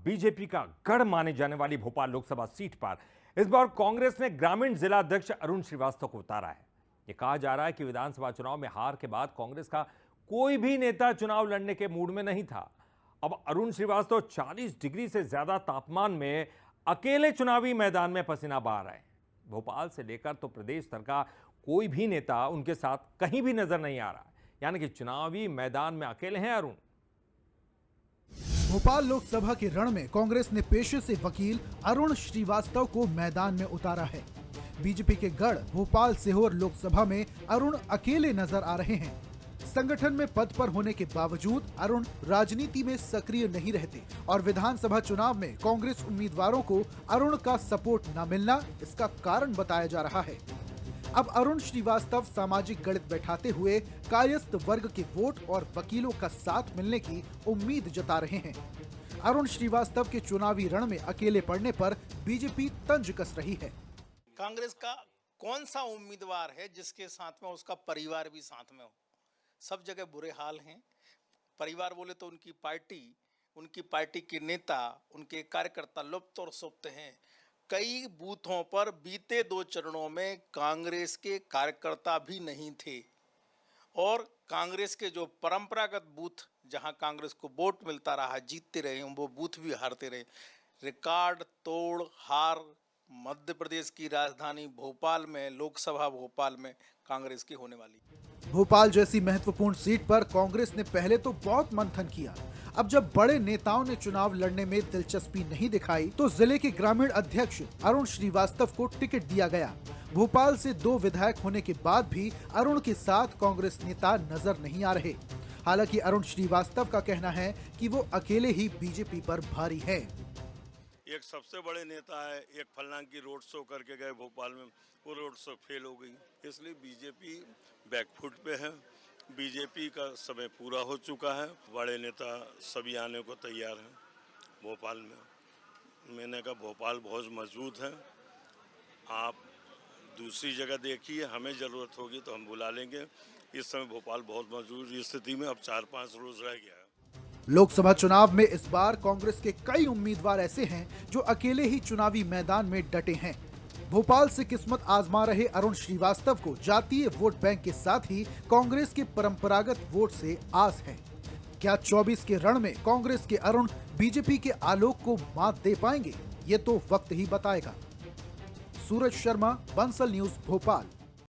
BJP का गढ़ माने जाने वाली भोपाल लोकसभा सीट पर इस बार कांग्रेस ने ग्रामीण जिला अध्यक्ष अरुण श्रीवास्तव को उतारा है। ये कहा जा रहा है कि विधानसभा चुनाव में हार के बाद कांग्रेस का कोई भी नेता चुनाव लड़ने के मूड में नहीं था। अब अरुण श्रीवास्तव 40 डिग्री से ज्यादा तापमान में अकेले चुनावी मैदान में पसीना बहा रहे हैं। भोपाल से लेकर तो प्रदेश स्तर का कोई भी नेता उनके साथ कहीं भी नजर नहीं आ रहा, यानी कि चुनावी मैदान में अकेले हैं अरुण। भोपाल लोकसभा के रण में कांग्रेस ने पेशे से वकील अरुण श्रीवास्तव को मैदान में उतारा है। बीजेपी के गढ़ भोपाल सीहोर लोकसभा में अरुण अकेले नजर आ रहे हैं। संगठन में पद पर होने के बावजूद अरुण राजनीति में सक्रिय नहीं रहते और विधानसभा चुनाव में कांग्रेस उम्मीदवारों को अरुण का सपोर्ट न मिलना इसका कारण बताया जा रहा है। अब अरुण श्रीवास्तव सामाजिक गणित बैठाते हुए कायस्थ वर्ग के वोट और वकीलों का साथ मिलने की उम्मीद जता रहे हैं। अरुण श्रीवास्तव के चुनावी रण में अकेले पड़ने पर बीजेपी तंज कस रही है। कांग्रेस का कौन सा उम्मीदवार है जिसके साथ में उसका परिवार भी साथ में हो? सब जगह बुरे हाल हैं। परिवार बोले तो उनकी पार्टी के नेता, उनके कार्यकर्ता लुप्त और सुप्त हैं। कई बूथों पर बीते 2 चरणों में कांग्रेस के कार्यकर्ता भी नहीं थे और कांग्रेस के जो परंपरागत बूथ जहां कांग्रेस को वोट मिलता रहा, जीतते रहे, वो बूथ भी हारते रहे। रिकॉर्ड तोड़ हार मध्य प्रदेश की राजधानी भोपाल में, लोकसभा भोपाल में कांग्रेस की होने वाली। भोपाल जैसी महत्वपूर्ण सीट पर कांग्रेस ने पहले तो बहुत मंथन किया। अब जब बड़े नेताओं ने चुनाव लड़ने में दिलचस्पी नहीं दिखाई तो जिले के ग्रामीण अध्यक्ष अरुण श्रीवास्तव को टिकट दिया गया। भोपाल से 2 विधायक होने के बाद भी अरुण के साथ कांग्रेस नेता नजर नहीं आ रहे। हालांकि अरुण श्रीवास्तव का कहना है कि वो अकेले ही बीजेपी पर भारी है। एक सबसे बड़े नेता है, एक फलनांग की रोड शो करके गए भोपाल में, वो रोड शो फेल हो गई, इसलिए बीजेपी बैकफुट पे है। बीजेपी का समय पूरा हो चुका है। बड़े नेता सभी आने को तैयार हैं भोपाल में। मैंने कहा भोपाल बहुत मजबूत है, आप दूसरी जगह देखिए, हमें ज़रूरत होगी तो हम बुला लेंगे। इस समय भोपाल बहुत मजबूत स्थिति में, अब 4-5 रोज रह गया है। लोकसभा चुनाव में इस बार कांग्रेस के कई उम्मीदवार ऐसे हैं जो अकेले ही चुनावी मैदान में डटे हैं। भोपाल से किस्मत आजमा रहे अरुण श्रीवास्तव को जातीय वोट बैंक के साथ ही कांग्रेस के परंपरागत वोट से आस है। क्या 24 के रण में कांग्रेस के अरुण बीजेपी के आलोक को मात दे पाएंगे? ये तो वक्त ही बताएगा। सूरज शर्मा, बंसल न्यूज, भोपाल।